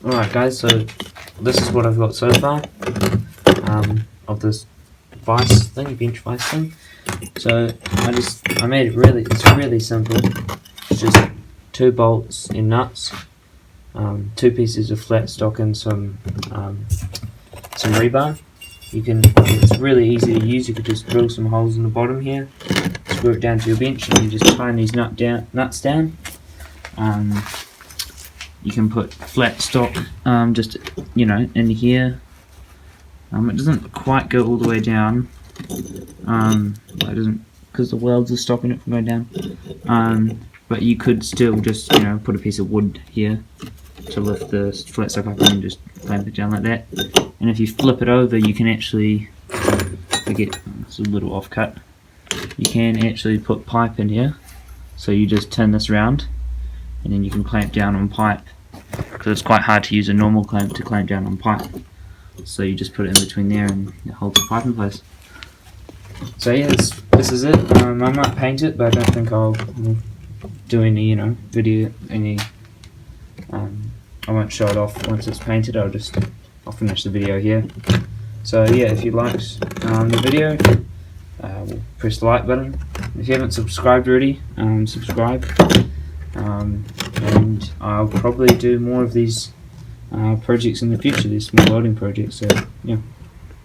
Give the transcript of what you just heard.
Alright guys, so this is what I've got so far of this bench vice thing. So I made it it's really simple. It's just 2 bolts in nuts, 2 pieces of flat stock and some rebar. It's really easy to use. You could just drill some holes in the bottom here, screw it down to your bench, and you just tie these nuts down. You can put flat stock just in here. It doesn't quite go all the way down. It doesn't, because the welds are stopping it from going down. But you could still just put a piece of wood here to lift the flat stock up and just clamp it down like that. And if you flip it over, you can actually it's a little off cut. You can actually put pipe in here. So you just turn this around, and then you can clamp down on pipe, because it's quite hard to use a normal clamp to clamp down on pipe. So you just put it in between there and it holds the pipe in place. So yeah, this is it. I might paint it, but I don't think I'll do any video, I won't show it off once it's painted. I'll finish the video here. So yeah, if you liked the video, press the like button. If you haven't subscribed already, subscribe. And I'll probably do more of these projects in the future, these small welding projects. So yeah.